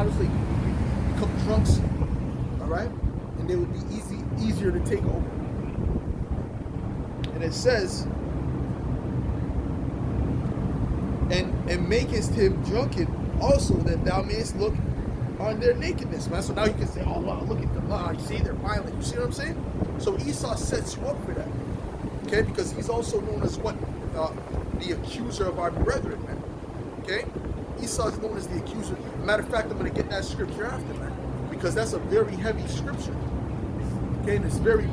daughters, they become drunks, all right? And they would be easier to take over. And it says, and makest him drunken also, that thou mayest look on their nakedness, man. So now you can say, oh, wow, look at them. Wow, you see, they're violent. You see what I'm saying? So Esau sets you up for that, okay? Because he's also known as what? The accuser of our brethren, man. Okay? Esau is known as the accuser. Matter of fact, I'm going to get that scripture after, man, because that's a very heavy scripture. Okay, and it's very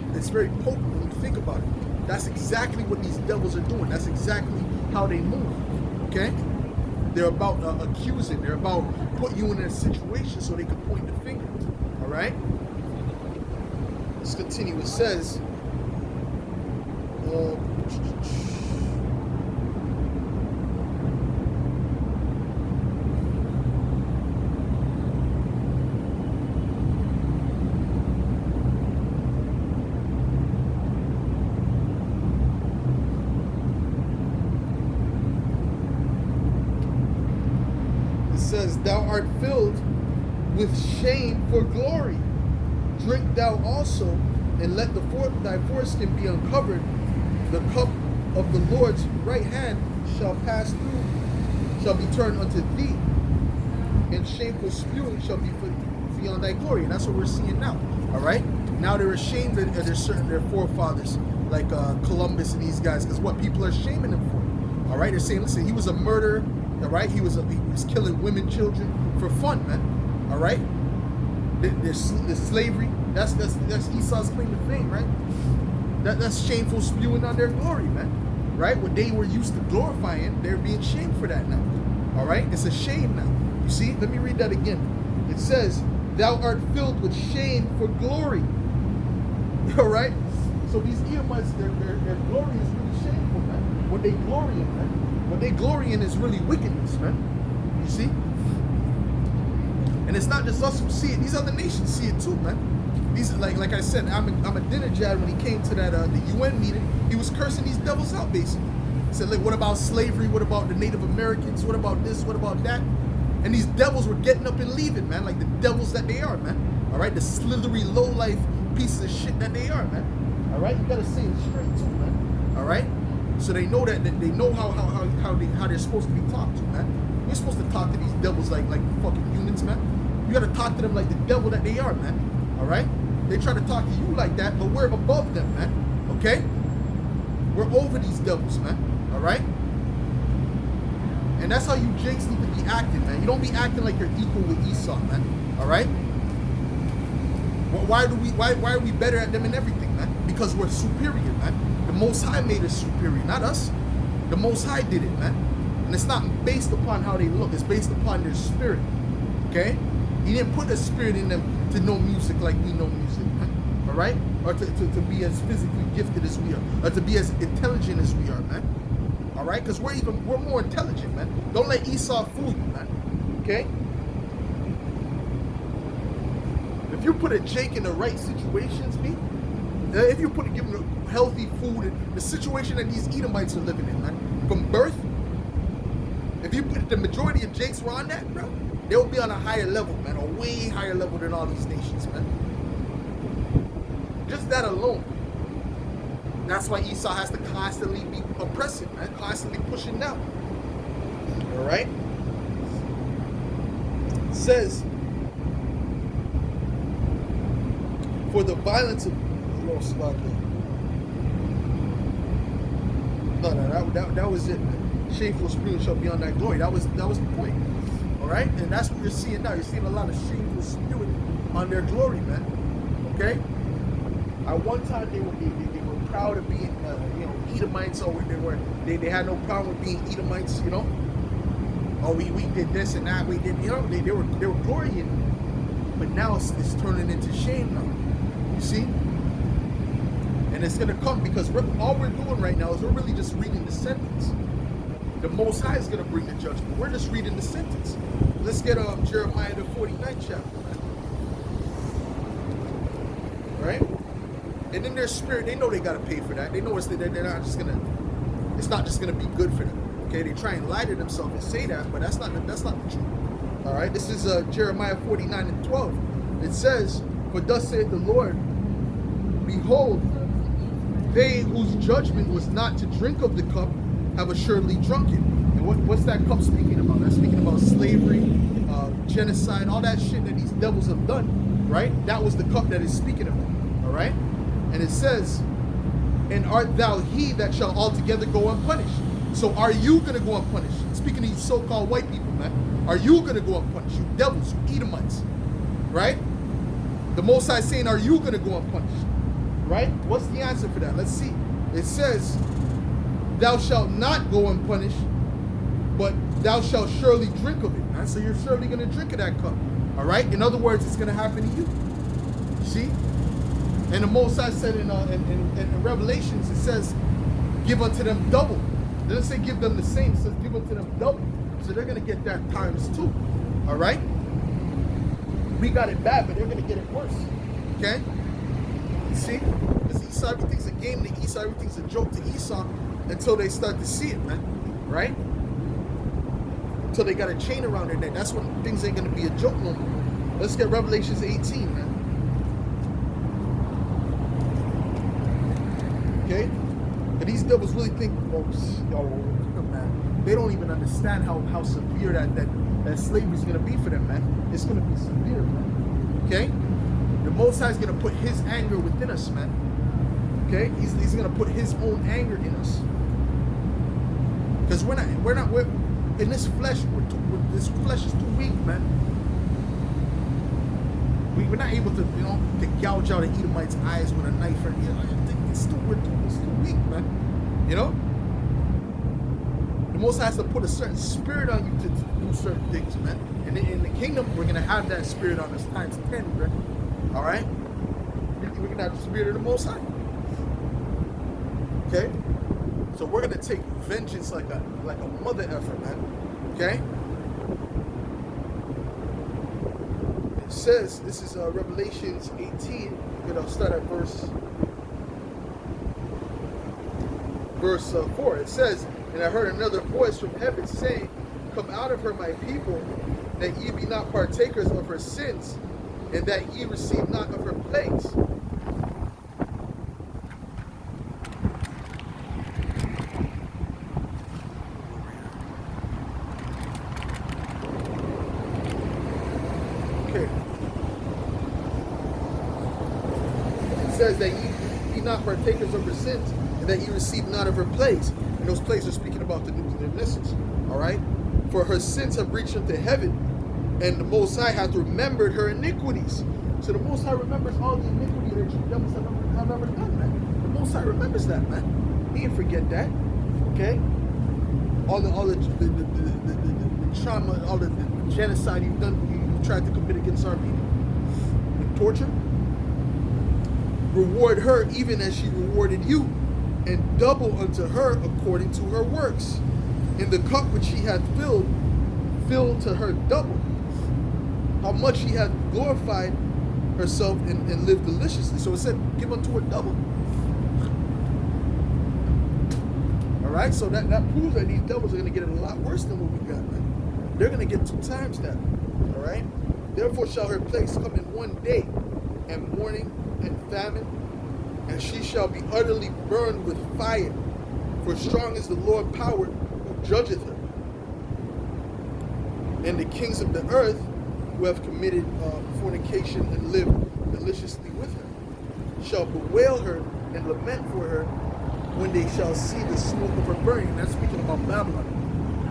potent when you think about it. That's exactly what these devils are doing. That's exactly how they move. Okay? They're about accusing. They're about putting you in a situation so they can point the finger. All right? Let's continue. It says, thou art filled with shame for glory. Drink thou also, and let thy foreskin be uncovered. The cup of the Lord's right hand shall pass through, shall be turned unto thee, and shameful spewing shall be for thee on thy glory. And that's what we're seeing now. All right? Now they're ashamed of their forefathers, like Columbus and these guys, because what people are shaming them for. All right? They're saying, listen, he was a murderer. All right, he was killing women, children for fun, man. All right, the slavery. That's Esau's claim to fame, right? That's shameful spewing on their glory, man. Right? What they were used to glorifying, they're being shamed for that now. All right, it's a shame now. You see? Let me read that again. It says, "Thou art filled with shame for glory." All right. So these Edomites, their glory is really shameful, man. What they glory in, man. What they glory in is really wickedness, man. You see? And it's not just us who see it. These other nations see it too, man. These, like I said, Ahmadinejad, when he came to that the UN meeting, he was cursing these devils out, basically. He said, like, what about slavery? What about the Native Americans? What about this? What about that? And these devils were getting up and leaving, man, like the devils that they are, man. All right? The slithery, low-life pieces of shit that they are, man. All right? You got to say it straight too, man. All right? So they know that they know how they're supposed to be talked to, man. We're supposed to talk to these devils like fucking humans, man. You gotta talk to them like the devil that they are, man. All right? They try to talk to you like that, but we're above them, man. Okay? We're over these devils, man. All right? And that's how you jakes need to be acting, man. You don't be acting like you're equal with Esau, man. All right? Why are we better at them in everything, man? Because we're superior, man. The Most High made us superior, not us. The Most High did it, man. And it's not based upon how they look. It's based upon their spirit, okay? He didn't put a spirit in them to know music like we know music, man. All right? Or to be as physically gifted as we are. Or to be as intelligent as we are, man. All right? Because we're more intelligent, man. Don't let Esau fool you, man. Okay? If you put a Jake in the right situations, if you give him healthy food and the situation that these Edomites are living in, man, from birth, if you put the majority of Jakes were on that, bro, they will be on a higher level, man, a way higher level than all these nations, man. Just that alone. That's why Esau has to constantly be oppressive, man, constantly pushing down. All right? It says, for the violence of that was it, man. Shameful spewing shall be on thy glory. That was the point. All right, and that's what you're seeing now. You're seeing a lot of shameful spewing on their glory, man. Okay. At one time they were proud of being Edomites, or they had no problem with being Edomites, you know. Oh, we did this and that. We did, you know. They were glorying, but now it's turning into shame now. You see. And it's going to come because all we're doing right now is we're really just reading the sentence. The Most High is going to bring the judgment. We're just reading the sentence. Let's get Jeremiah the 49th chapter. Right? And in their spirit, they know they got to pay for that. They know they're not just going to, it's not just going to be good for them. Okay? They try and lie to themselves and say that, but that's not the truth. All right, this is Jeremiah 49:12. It says, "For thus saith the Lord, behold, they whose judgment was not to drink of the cup have assuredly drunk it." And what's that cup speaking about? That's speaking about slavery, genocide, all that shit that these devils have done, right? That was the cup that is speaking about, all right? And it says, "And art thou he that shall altogether go unpunished?" So are you going to go unpunished? Speaking to these so-called white people, man. Are you going to go unpunished? You devils, you Edomites, right? The Most High is saying, are you going to go unpunished? Right? What's the answer for that? Let's see. It says, "Thou shalt not go unpunished, but thou shalt surely drink of it." Right? So you're surely going to drink of that cup. All right? In other words, it's going to happen to you. See? And the Most High said in Revelations, it says, "Give unto them double." It doesn't say give them the same. It says give unto them double. So they're going to get that times two. All right? We got it bad, but they're going to get it worse. Okay? See? Because Esau, everything's a game to Esau, everything's a joke to Esau until they start to see it, man. Right? Until they got a chain around their neck. That's when things ain't going to be a joke no more. Let's get Revelations 18, man. Okay? And these devils really think, oh, man, they don't even understand how severe that slavery is going to be for them, man. It's going to be severe, man. Okay? The Most High is going to put his anger within us, man. Okay? He's going to put his own anger in us. Because we're in this flesh, this flesh is too weak, man. We're not able to, to gouge out an Edomite's eyes with a knife. Or, it's too weak, man. The Most High has to put a certain spirit on you to do certain things, man. And in the kingdom, we're going to have that spirit on us times 10, bro. All right? We're going to have the spirit of the Most High. Okay? So we're going to take vengeance like a mother effort, man. Okay? It says, this is Revelations 18. I'll start at verse 4. It says, "And I heard another voice from heaven saying, Come out of her, my people, that ye be not partakers of her sins, and that ye receive not of her plagues." Okay. It says that ye be not partakers of her sins, and that ye receive not of her plagues. And those plagues are speaking about the nuclear missiles. All right? "For her sins have reached unto heaven, and the Most High hath remembered her iniquities." So the Most High remembers all the iniquity that you devils have ever done, man. The Most High remembers that, man. He didn't forget that. Okay? All the trauma, all the genocide you've done, you tried to commit against our people. The torture. "Reward her even as she rewarded you, and double unto her according to her works. In the cup which she hath filled to her double. How much she hath glorified herself and lived deliciously." So it said, give unto her double. All right, so that proves that these devils are going to get it a lot worse than what we got, man. They're going to get 2 times that. All right? "Therefore shall her plagues come in one day, and mourning and famine, and she shall be utterly burned with fire. For strong is the Lord power who judgeth her. And the kings of the earth who have committed fornication and lived deliciously with her shall bewail her and lament for her when they shall see the smoke of her burning." That's speaking about Babylon,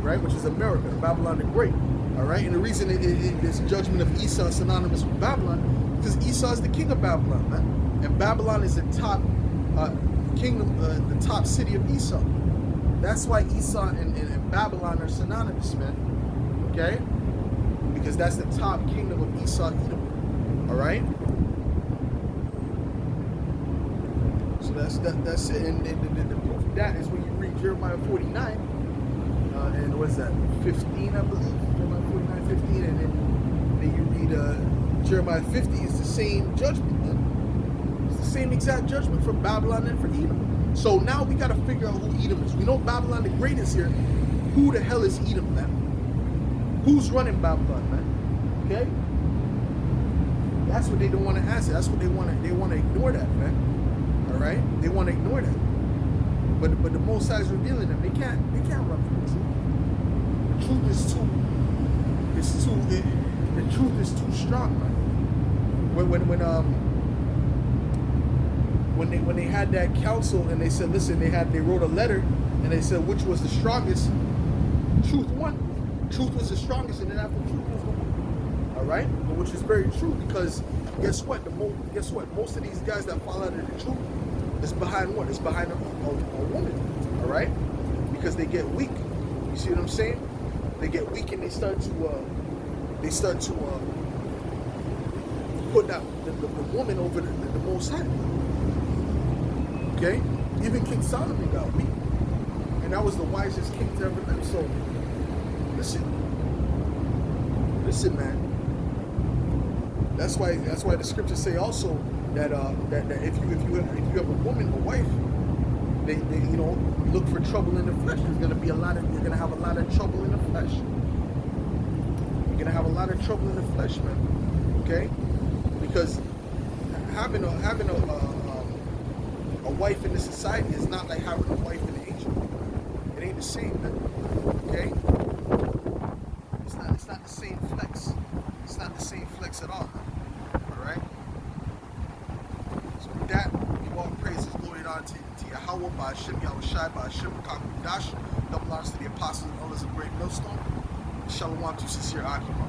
right? Which is America, Babylon the Great. All right? And the reason this judgment of Esau is synonymous with Babylon, because Esau is the king of Babylon, man. And Babylon is the top kingdom, the top city of Esau. That's why Esau and Babylon are synonymous, man. Okay? Because that's the top kingdom of Esau, Edom. All right? So that's it. And the proof of that is when you read Jeremiah 49, and what is that? 15, I believe. Jeremiah 49, 15, and then you read Jeremiah 50. It's the same judgment, man. It's the same exact judgment for Babylon and for Edom. So now we got to figure out who Edom is. We know Babylon the Great is here. Who the hell is Edom, man? Who's running Babylon, man? That's what they don't want to answer. That's what they want to. They want to ignore that, man. All right, they want to ignore that. But the Most High is revealing them. They can't run from the truth. The truth is too. The truth is too strong, man. When they had that council and they said, listen, they wrote a letter and they said which was the strongest. Truth won. Truth was the strongest, and then after truth was the one. All right, which is very true, because guess what? Most of these guys that fall out of the truth is behind what? It's behind a woman. All right, because they get weak. You see what I'm saying? They get weak and they start to put that the woman over the Most High. Okay, even King Solomon got weak, and that was the wisest king to ever live. So listen, man. That's why the scriptures say also that if you have a woman, a wife, they look for trouble in the flesh. You're gonna have a lot of trouble in the flesh. You're gonna have a lot of trouble in the flesh, man. Okay, because having a wife in the society is not like having a wife in the angel. It ain't the same, man. Okay, it's not the same flex. It's not the same flex at all. All right. So with that, give all praises, glory on to Yahweh, by Hashem, Yahushai, by Hashem, Kakudash, double honors to the apostles and elders of Great Millstone. Shalom to sincere Akima.